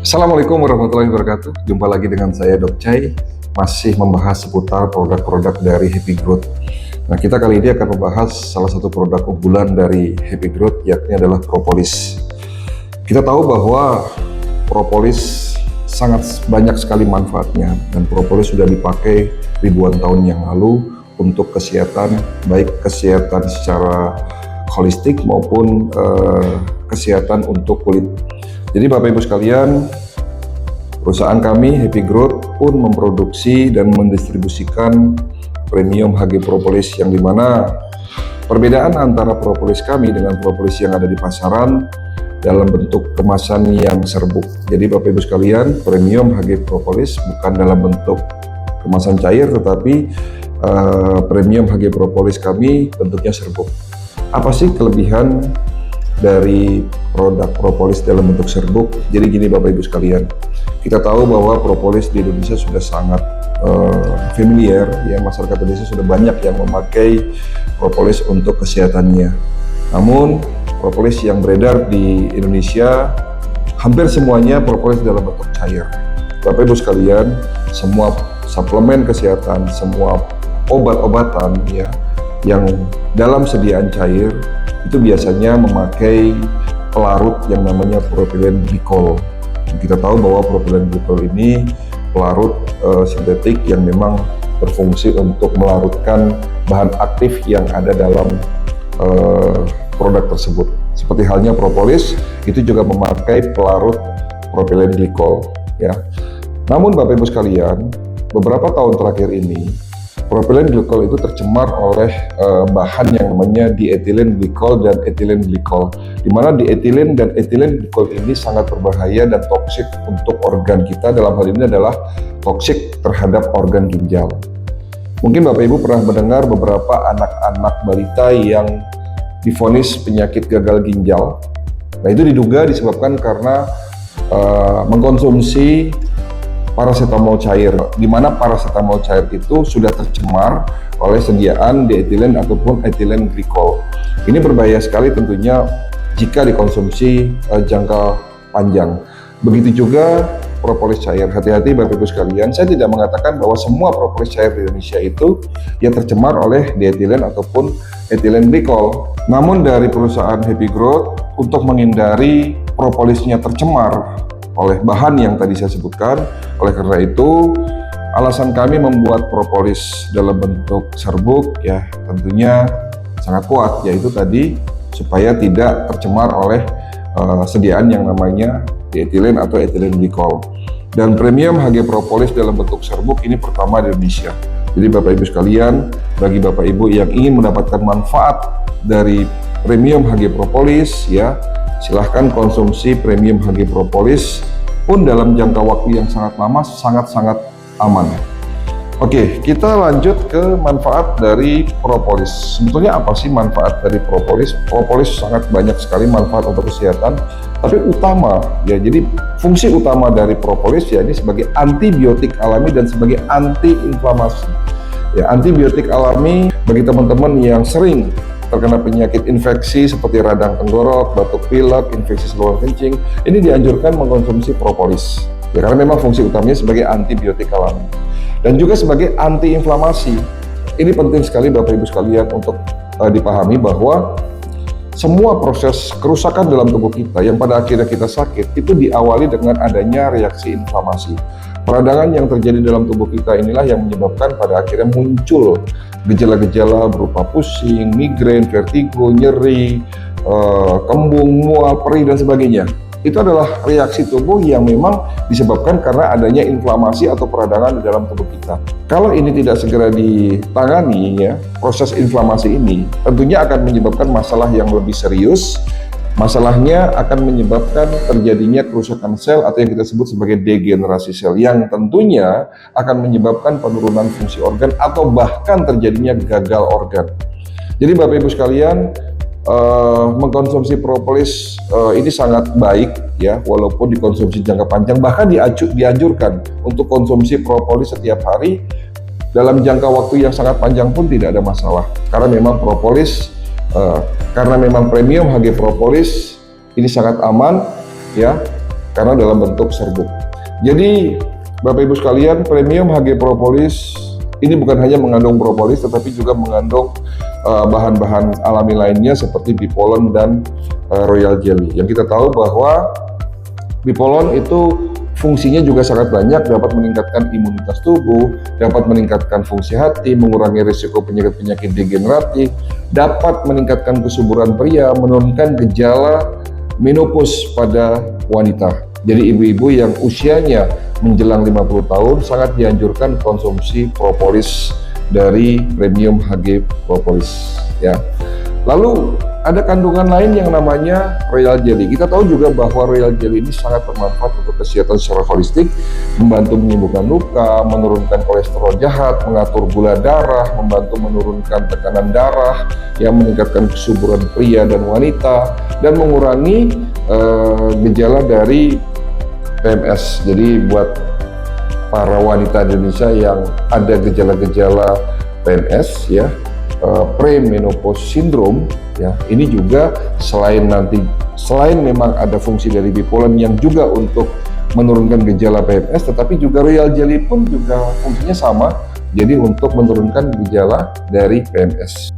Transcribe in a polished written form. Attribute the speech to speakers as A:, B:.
A: Assalamualaikum warahmatullahi wabarakatuh. Jumpa lagi dengan saya Dok Chai, masih membahas seputar produk-produk dari Happy Growth. Nah, kita kali ini akan membahas salah satu produk unggulan dari Happy Growth, yakni adalah propolis. Kita tahu bahwa propolis sangat banyak sekali manfaatnya, dan propolis sudah dipakai ribuan tahun yang lalu untuk kesehatan, baik kesehatan secara holistik maupun kesehatan untuk kulit. Jadi Bapak Ibu sekalian, perusahaan kami Happy Growth pun memproduksi dan mendistribusikan premium HG Propolis, yang dimana perbedaan antara propolis kami dengan propolis yang ada di pasaran dalam bentuk kemasan yang serbuk. Jadi Bapak Ibu sekalian, premium HG Propolis bukan dalam bentuk kemasan cair, tetapi premium HG Propolis kami bentuknya serbuk. Apa sih kelebihan dari produk propolis dalam bentuk serbuk? Jadi gini Bapak Ibu sekalian, kita tahu bahwa propolis di Indonesia sudah sangat familiar, ya, masyarakat Indonesia sudah banyak yang memakai propolis untuk kesehatannya. Namun propolis yang beredar di Indonesia hampir semuanya propolis dalam bentuk cair. Bapak Ibu sekalian, semua suplemen kesehatan, semua obat-obatan, ya, yang dalam sediaan cair itu biasanya memakai pelarut yang namanya propylene glycol. Kita tahu bahwa propylene glycol ini pelarut sintetik yang memang berfungsi untuk melarutkan bahan aktif yang ada dalam produk tersebut. Seperti halnya propolis, itu juga memakai pelarut propylene glycol, ya. Namun Bapak Ibu sekalian, beberapa tahun terakhir ini propylene glycol itu tercemar oleh bahan yang namanya diethylene glycol dan ethylene glycol, di mana diethylene dan ethylene glycol ini sangat berbahaya dan toksik untuk organ kita. Dalam hal ini adalah toksik terhadap organ ginjal. Mungkin Bapak Ibu pernah mendengar beberapa anak-anak balita yang divonis penyakit gagal ginjal. Nah, itu diduga disebabkan karena mengkonsumsi paracetamol cair, di mana paracetamol cair itu sudah tercemar oleh sediaan diethylene ataupun ethylene glycol. Ini berbahaya sekali tentunya jika dikonsumsi jangka panjang. Begitu juga propolis cair. Hati-hati Bapak Ibu sekalian, saya tidak mengatakan bahwa semua propolis cair di Indonesia itu ya tercemar oleh diethylene ataupun ethylene glycol. Namun dari perusahaan Happy Growth, untuk menghindari propolisnya tercemar oleh bahan yang tadi saya sebutkan, oleh karena itu alasan kami membuat propolis dalam bentuk serbuk, ya, tentunya sangat kuat, yaitu tadi supaya tidak tercemar oleh sediaan yang namanya diethylene atau ethylene glycol. Dan premium HG Propolis dalam bentuk serbuk ini pertama di Indonesia. Jadi Bapak Ibu sekalian, bagi Bapak Ibu yang ingin mendapatkan manfaat dari premium HG Propolis, ya, silahkan konsumsi premium HG Propolis pun dalam jangka waktu yang sangat lama, sangat-sangat aman. Oke, kita lanjut ke manfaat dari propolis. Sebetulnya apa sih manfaat dari propolis? Propolis sangat banyak sekali manfaat untuk kesehatan, tapi utama, ya, jadi fungsi utama dari propolis ya ini sebagai antibiotik alami dan sebagai anti-inflamasi. Ya, antibiotik alami bagi teman-teman yang sering terkena penyakit infeksi seperti radang tenggorok, batuk pilek, infeksi saluran kencing, ini dianjurkan mengkonsumsi propolis. Ya, karena memang fungsi utamanya sebagai antibiotik alami dan juga sebagai antiinflamasi. Ini penting sekali Bapak Ibu sekalian untuk dipahami bahwa semua proses kerusakan dalam tubuh kita yang pada akhirnya kita sakit itu diawali dengan adanya reaksi inflamasi. Peradangan yang terjadi dalam tubuh kita inilah yang menyebabkan pada akhirnya muncul gejala-gejala berupa pusing, migrain, vertigo, nyeri, kembung, mual, perih, dan sebagainya. Itu adalah reaksi tubuh yang memang disebabkan karena adanya inflamasi atau peradangan di dalam tubuh kita. Kalau ini tidak segera ditangani, ya, proses inflamasi ini tentunya akan menyebabkan masalah yang lebih serius. Masalahnya akan menyebabkan terjadinya kerusakan sel atau yang kita sebut sebagai degenerasi sel, yang tentunya akan menyebabkan penurunan fungsi organ atau bahkan terjadinya gagal organ. Jadi Bapak Ibu sekalian, mengkonsumsi propolis ini sangat baik, ya, walaupun dikonsumsi jangka panjang, bahkan dianjurkan untuk konsumsi propolis setiap hari dalam jangka waktu yang sangat panjang pun tidak ada masalah, karena memang propolis karena memang premium HG Propolis ini sangat aman, ya, karena dalam bentuk serbuk. Jadi Bapak Ibu sekalian, premium HG Propolis ini bukan hanya mengandung propolis, tetapi juga mengandung bahan-bahan alami lainnya seperti Bipolon dan Royal Jelly. Yang kita tahu bahwa Bipolon itu fungsinya juga sangat banyak, dapat meningkatkan imunitas tubuh, dapat meningkatkan fungsi hati, mengurangi risiko penyakit-penyakit degeneratif, dapat meningkatkan kesuburan pria, menurunkan gejala menopause pada wanita. Jadi ibu-ibu yang usianya menjelang 50 tahun sangat dianjurkan konsumsi propolis dari premium HG Propolis ya. Lalu ada kandungan lain yang namanya Royal Jelly. Kita tahu juga bahwa Royal Jelly ini sangat bermanfaat untuk kesehatan secara holistik, membantu menyembuhkan luka, menurunkan kolesterol jahat, mengatur gula darah, membantu menurunkan tekanan darah, yang meningkatkan kesuburan pria dan wanita, dan mengurangi gejala dari PMS. Jadi buat para wanita Indonesia yang ada gejala-gejala PMS ya, premenopause syndrome ya, ini juga selain memang ada fungsi dari Bipolon yang juga untuk menurunkan gejala PMS, tetapi juga Royal Jelly pun juga fungsinya sama, jadi untuk menurunkan gejala dari PMS.